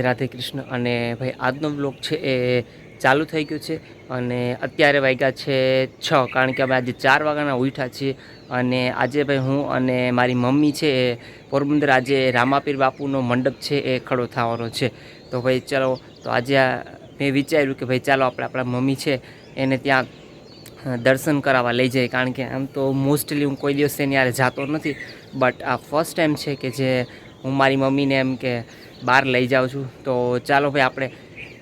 રાધે કૃષ્ણ અને ભાઈ આજનો બ્લોગ છે એ ચાલુ થઈ ગયો છે અને અત્યારે વાગ્યા છે 6 કારણ કે અમે આજે 4 વાગ્યાના ઉઠ્યા છીએ અને આજે ભાઈ હું અને મારી મમ્મી છે એ પોરબંદર આજે રામાપીર બાપુનો મંડપ છે એ ખડો થવાનો છે તો ભાઈ ચાલો તો આજે મેં વિચાર્યું કે ભાઈ ચાલો આપણા મમ્મી છે એને ત્યાં દર્શન કરાવવા લઈ જાય કારણ કે આમ તો મોસ્ટલી હું કોઈ દિવસ એની યારે જતો નથી બટ આ ફર્સ્ટ ટાઈમ છે કે જે હું મારી મમ્મીને એમ કે બહાર લઈ જાઉં છું તો ચાલો ભાઈ આપણે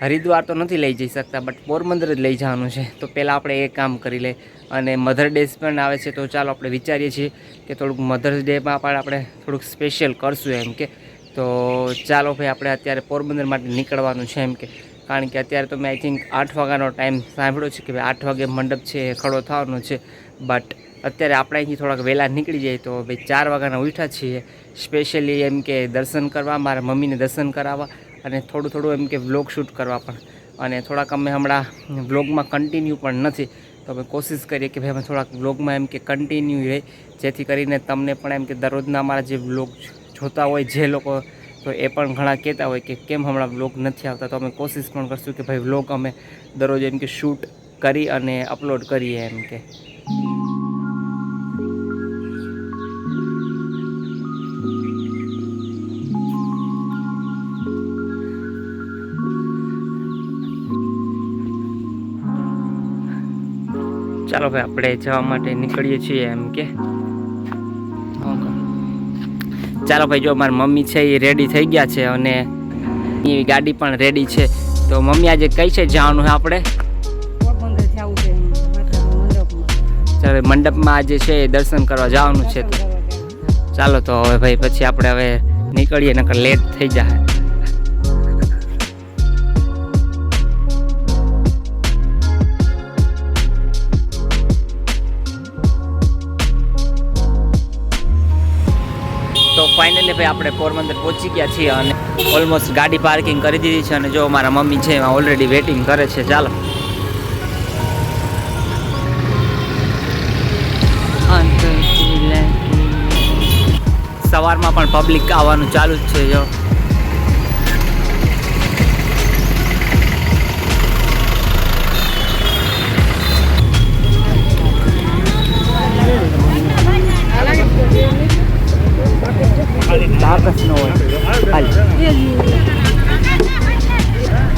હરિદ્વાર તો નથી લઈ જઈ શકતા બટ પોરબંદર જ લઈ જવાનું છે તો પહેલાં આપણે એ કામ કરી લઈએ અને મધર ડેઝ પણ આવે છે તો ચાલો આપણે વિચારીએ છીએ કે થોડુંક મધર્સ ડેમાં પણ આપણે થોડુંક સ્પેશિયલ કરશું એમ કે તો ચાલો ભાઈ આપણે અત્યારે પોરબંદર માટે નીકળવાનું છે એમ કે કારણ કે અત્યારે તો મેં આઈ થિંક 8 વાગ્યાનો ટાઈમ સાંભળ્યો છે કે ભાઈ 8 વાગે મંડપ છે એ ખડો થવાનો છે બટ અત્યારે આપણે અહીંથી થોડાક વહેલા નીકળી જાય તો ભાઈ 4 વાગ્યાના ઉઠ્યા છીએ સ્પેશિયલી એમ કે દર્શન કરવા મારા મમ્મીને દર્શન કરાવવા અને થોડું એમ કે વ્લોગ શૂટ કરવા પણ અને થોડાક અમે હમણાં વ્લોગમાં કન્ટિન્યુ પણ નથી તો અમે કોશિશ કરીએ કે ભાઈ અમે થોડાક વ્લોગમાં એમ કે કન્ટિન્યુ રહે જેથી કરીને તમને પણ એમ કે દરરોજના અમારા જે વ્લોગ જોતા હોય જે લોકો તો એ પણ ઘણા કહેતા હોય કે કેમ હમણાં વ્લોગ નથી આવતા તો અમે કોશિશ પણ કરશું કે ભાઈ વ્લોગ અમે દરરોજ એમ કે શૂટ કરી અને અપલોડ કરીએ એમ કે ચાલો ભાઈ આપણે જવા માટે નીકળીએ છીએ એમ કે ચાલો ભાઈ જો મારી મમ્મી છે એ રેડી થઈ ગયા છે અને એ ગાડી પણ રેડી છે તો મમ્મી આજે કઈ છે જવાનું છે આપણે ચાલો મંડપમાં આજે છે એ દર્શન કરવા જવાનું છે તો ચાલો તો હવે ભાઈ પછી આપણે હવે નીકળીએ નકર લેટ થઈ જાય તો ફાઇનલી ભાઈ આપણે પોરબંદર પહોંચી ગયા છીએ અને ઓલમોસ્ટ ગાડી પાર્કિંગ કરી દીધી છે અને જો મારા મમ્મી છે એમાં ઓલરેડી વેઇટિંગ કરે છે ચાલો સવારમાં પણ પબ્લિક આવવાનું ચાલુ જ છે જો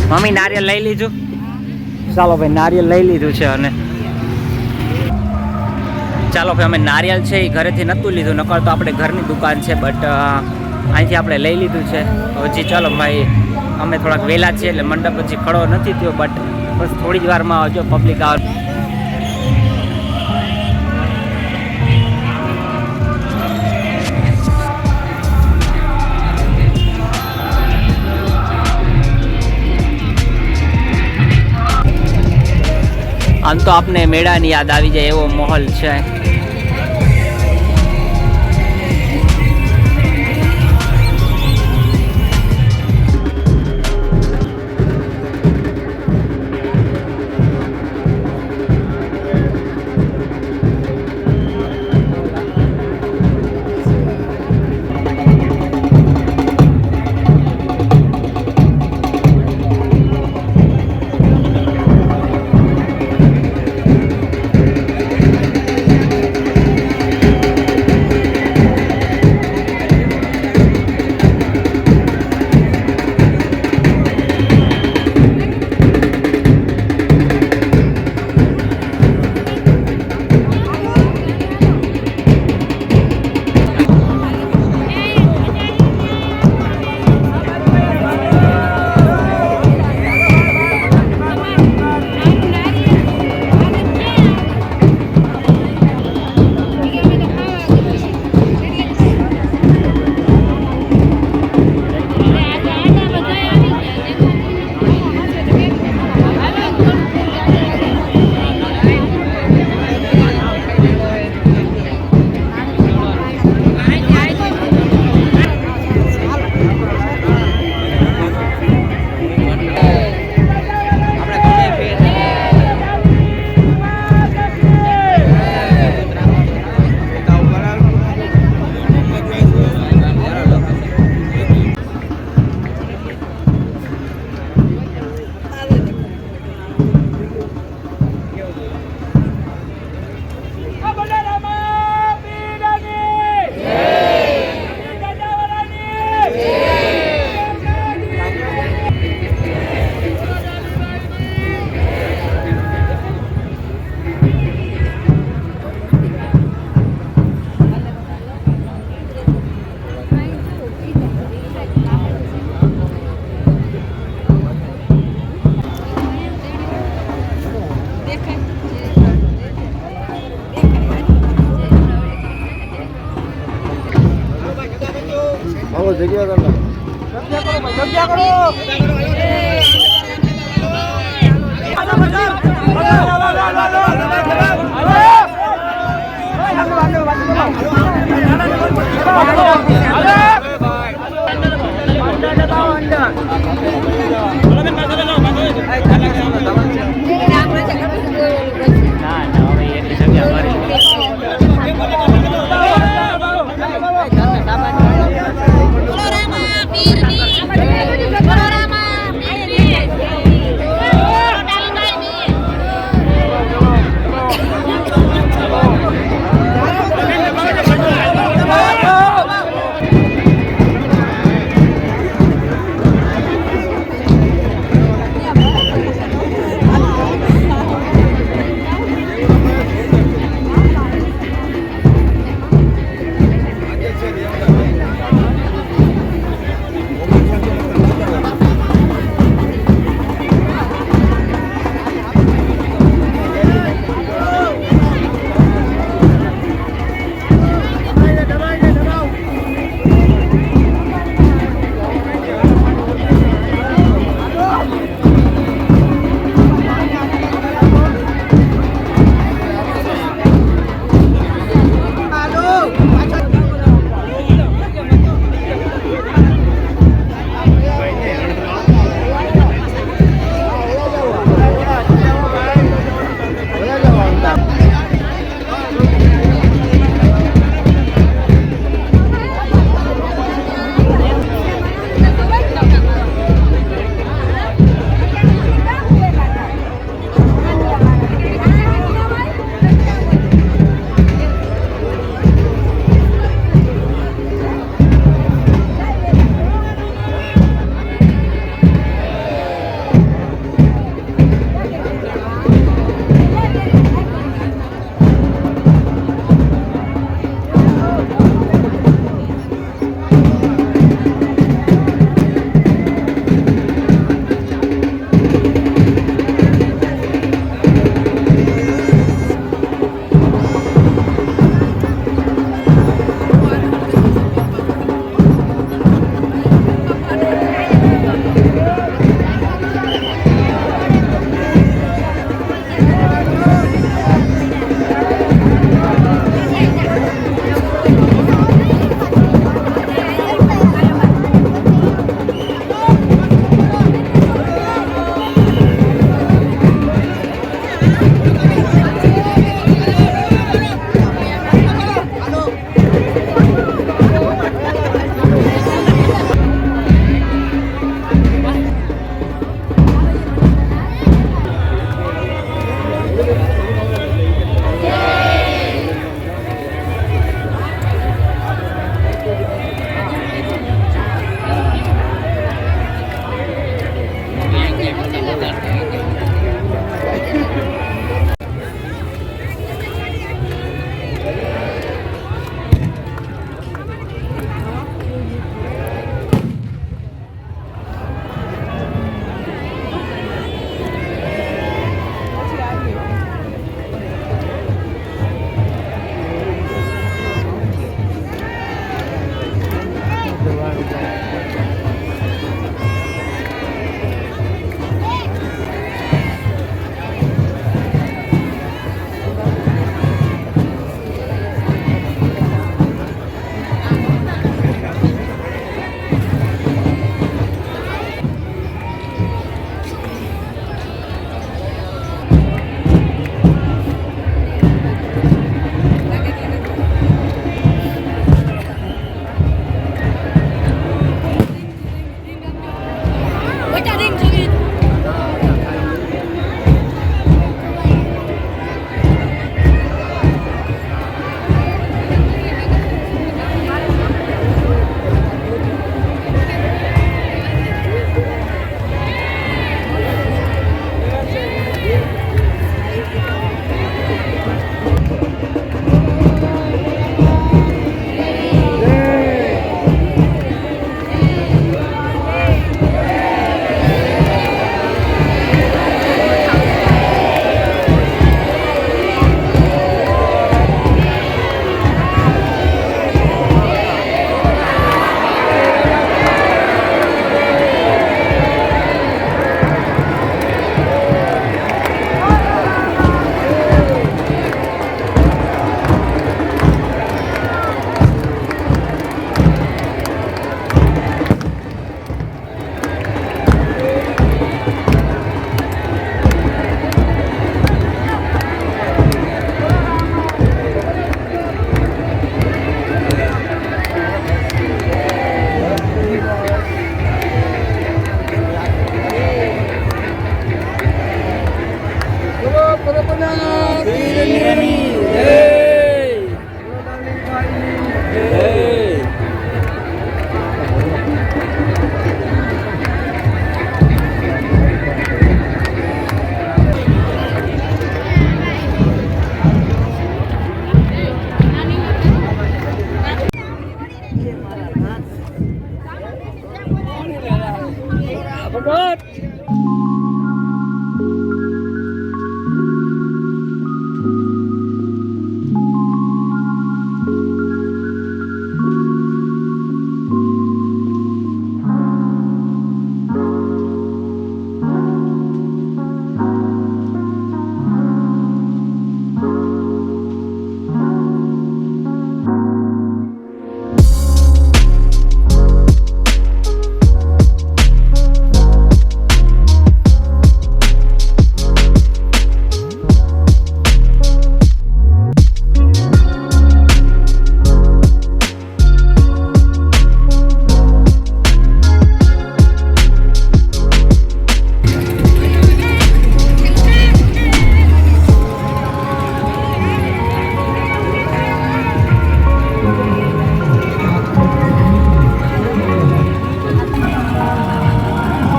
મમ્મી નારિયેલ લઈ લીધું ચાલો ભાઈ નારિયેલ લઈ લીધું છે અને ચાલો ભાઈ અમે નારિયેલ છે એ ઘરેથી નહોતું લીધું નકર તો આપણે ઘરની દુકાન છે બટ અહીંથી આપણે લઈ લીધું છે હજી ચાલો ભાઈ અમે થોડાક વહેલા છીએ એટલે મંડપ હજી ખડો નથી થયો બટ બસ થોડી જ વારમાં આવજો પબ્લિક આવે આમ તો આપને મેળાની યાદ આવી જાય એવો માહોલ છે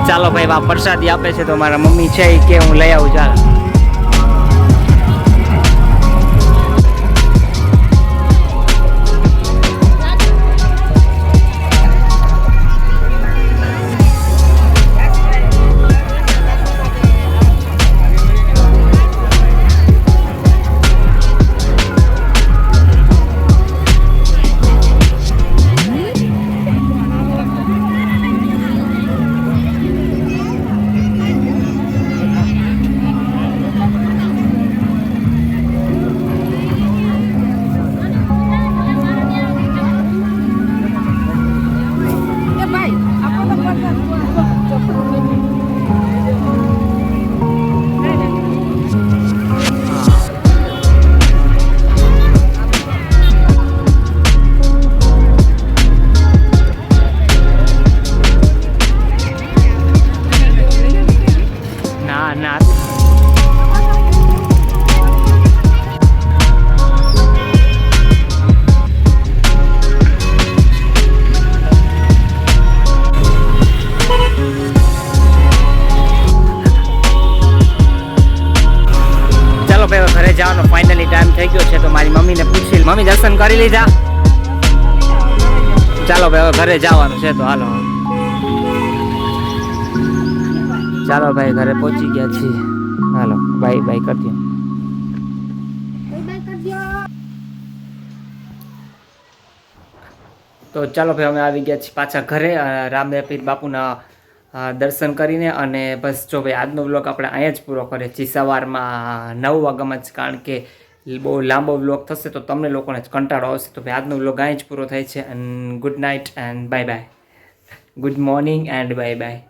ચાલો ભાઈ બા પ્રસાદી આપે છે તો મારા મમ્મી છે એ કે હું લઈ આવું ચાલો. ઘરે જવાનો ફાઇનલી ટાઈમ થઈ ગયો છે તો મારી મમ્મીને પૂછી મમ્મી દર્શન કરી લીધા. ચાલો ભાઈ હવે ઘરે જવાનું છે તો હાલો. ચાલો ભાઈ ઘરે પહોંચી ગયા છીએ. હાલો બાય બાય કરજો. તો ચાલો ભાઈ અમે આવી ગયા છીએ પાછા ઘરે રામદેવ પીર બાપુના દર્શન કરીને. અને બસ જો ભાઈ આજનો વ્લોગ આપણે અહીંયા જ પૂરો કરીએ છીએ સવારમાં 9 વાગ્યામાં જ, કારણ કે બહુ લાંબો વ્લોગ થશે તો તમને લોકોને જ કંટાળો આવશે. તો ભાઈ આજનો વ્લોગ અહીં જ પૂરો થાય છે. And good night and bye bye. Good morning and bye bye.